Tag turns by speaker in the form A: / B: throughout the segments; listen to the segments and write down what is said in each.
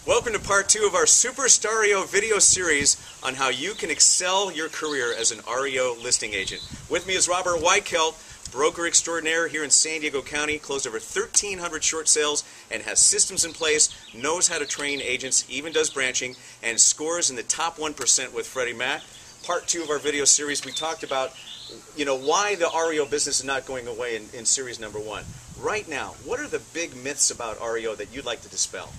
A: Welcome to part 2 of our SuperStaREO video series on how you can excel your career as an REO listing agent. With me is Robert Weichelt, broker extraordinaire here in San Diego County, closed over 1,300 short sales and has systems in place, knows how to train agents, even does branching, and scores in the top 1% with Freddie Mac. Part 2 of our video series, we talked about why the REO business is not going away in series number 1. Right now, what are the big myths about REO that you'd like to dispel?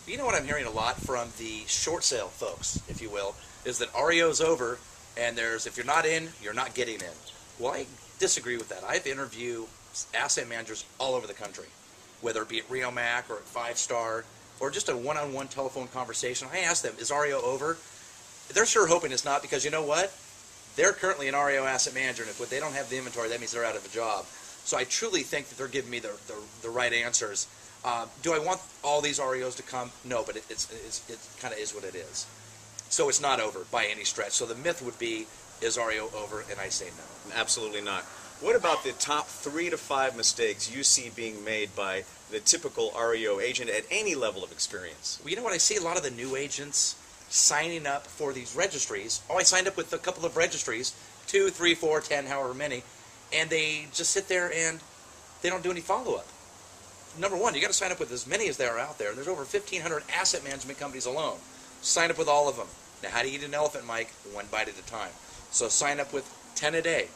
B: You know what I'm hearing a lot from the short sale folks, if you will, is that REO is over and if you're not in, you're not getting in. Well, I disagree with that. I've interviewed asset managers all over the country, whether it be at Rio Mac or at 5-Star or just a one-on-one telephone conversation. I ask them, is REO over? They're sure hoping it's not, because you know what? They're currently an REO asset manager, and if they don't have the inventory, that means they're out of a job. So I truly think that they're giving me the right answers. Do I want all these REOs to come? No, but it kind of is what it is. So it's not over by any stretch. So the myth would be, is REO over? And I say no.
A: Absolutely not. What about the top 3 to 5 mistakes you see being made by the typical REO agent at any level of experience?
B: Well, you know what? I see a lot of the new agents signing up for these registries. Oh, I signed up with a couple of registries, 2, 3, 4, 10, however many, and they just sit there and they don't do any follow-up. Number one, you got to sign up with as many as there are out there. There's over 1,500 asset management companies alone. Sign up with all of them. Now, how do you eat an elephant, Mike? One bite at a time. So sign up with 10 a day.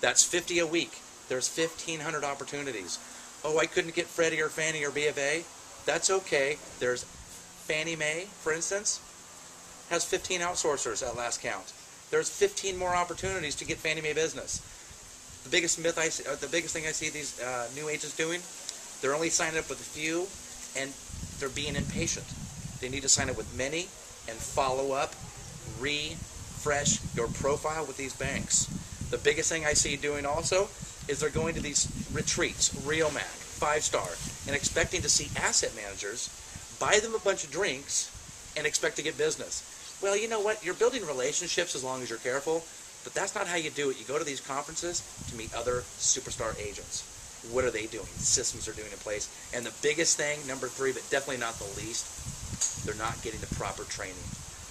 B: That's 50 a week. There's 1,500 opportunities. Oh, I couldn't get Freddie or Fannie or B of A. That's okay. There's Fannie Mae, for instance, has 15 outsourcers at last count. There's 15 more opportunities to get Fannie Mae business. The biggest myth I see, the biggest thing I see these new agents doing, they're only signing up with a few, and they're being impatient. They need to sign up with many and follow up, refresh your profile with these banks. The biggest thing I see doing also is they're going to these retreats, Rio Mac, 5-Star, and expecting to see asset managers buy them a bunch of drinks and expect to get business. Well, you know what? You're building relationships as long as you're careful, but that's not how you do it. You go to these conferences to meet other superstar agents. What are they doing? Systems are doing in place. And the biggest thing, number 3, but definitely not the least, they're not getting the proper training.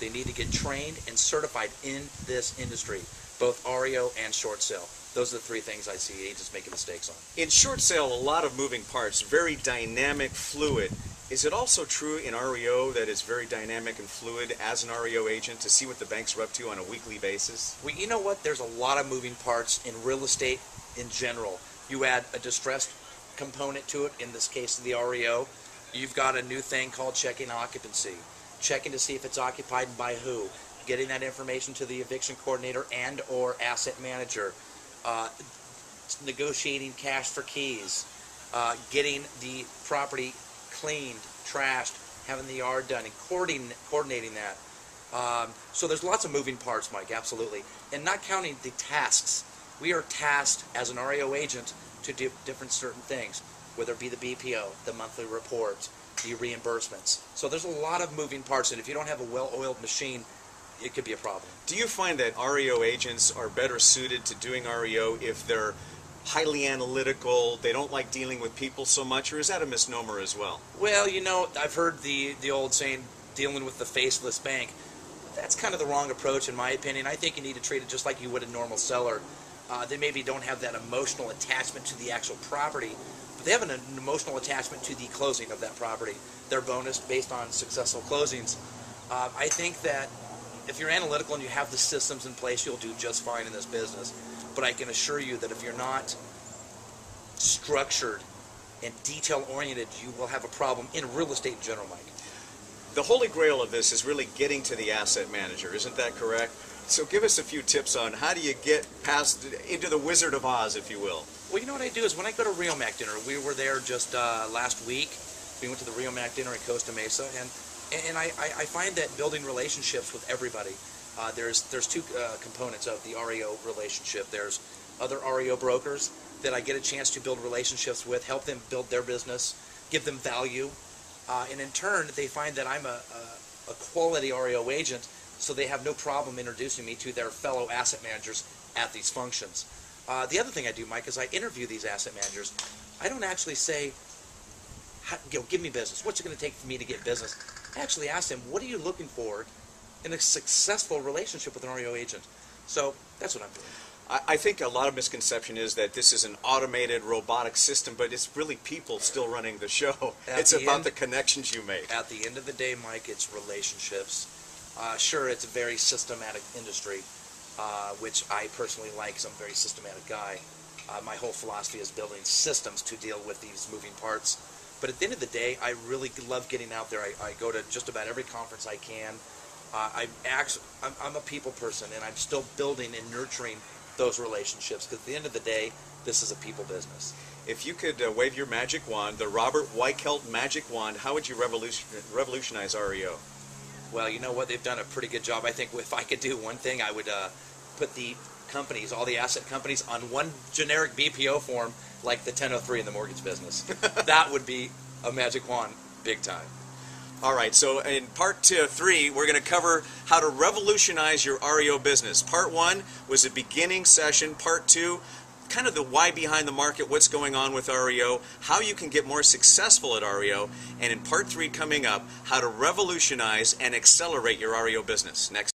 B: They need to get trained and certified in this industry, both REO and short sale. Those are the 3 things I see agents making mistakes on.
A: In short sale, a lot of moving parts, very dynamic, fluid. Is it also true in REO that it's very dynamic and fluid as an REO agent to see what the banks are up to on a weekly basis?
B: Well, you know what? There's a lot of moving parts in real estate in general. You add a distressed component to it, in this case of the REO. You've got a new thing called checking occupancy, checking to see if it's occupied and by who, getting that information to the eviction coordinator and or asset manager, negotiating cash for keys, getting the property cleaned, trashed, having the yard done, and coordinating that. So there's lots of moving parts, Mike, absolutely. And not counting the tasks. We are tasked as an REO agent to do different certain things, whether it be the BPO, the monthly report, the reimbursements. So there's a lot of moving parts, and if you don't have a well-oiled machine, it could be a problem.
A: Do you find that REO agents are better suited to doing REO if they're highly analytical, they don't like dealing with people so much, or is that a misnomer as well?
B: Well, you know, I've heard the old saying, dealing with the faceless bank. That's kind of the wrong approach, in my opinion. I think you need to treat it just like you would a normal seller. They maybe don't have that emotional attachment to the actual property, but they have an emotional attachment to the closing of that property. They're bonused based on successful closings. I think that if you're analytical and you have the systems in place, you'll do just fine in this business. But I can assure you that if you're not structured and detail-oriented, you will have a problem in real estate in general, Mike.
A: The holy grail of this is really getting to the asset manager, isn't that correct? So give us a few tips on how do you get past into the Wizard of Oz, if you will.
B: Well, you know what I do is when I go to Rio Mac dinner, we were there just last week. We went to the Rio Mac dinner in Costa Mesa, and I find that building relationships with everybody. There's 2 components of the REO relationship. There's other REO brokers that I get a chance to build relationships with, help them build their business, give them value, and in turn they find that I'm a quality REO agent, so they have no problem introducing me to their fellow asset managers at these functions. The other thing I do, Mike, is I interview these asset managers. I don't actually say, give me business. What's it going to take for me to get business? I actually asked him, what are you looking for in a successful relationship with an REO agent? So that's what I'm doing.
A: I think a lot of misconception is that this is an automated robotic system, but it's really people still running the show. It's about the connections you make.
B: At the end of the day, Mike, it's relationships. Sure, it's a very systematic industry, which I personally like, because I'm a very systematic guy. My whole philosophy is building systems to deal with these moving parts. But at the end of the day, I really love getting out there. I go to just about every conference I can. I'm a people person, and I'm still building and nurturing those relationships, because at the end of the day, this is a people business.
A: If you could wave your magic wand, the Robert Weichelt magic wand, how would you revolutionize REO?
B: Well, you know what? They've done a pretty good job. I think if I could do one thing, I would put the companies, all the asset companies, on one generic BPO form, like the 1003 in the mortgage business. That would be a magic wand, big time.
A: All right, so in part 3, we're going to cover how to revolutionize your REO business. Part 1 was a beginning session. Part 2, kind of the why behind the market, what's going on with REO, how you can get more successful at REO, and in part 3 coming up, how to revolutionize and accelerate your REO business. Next.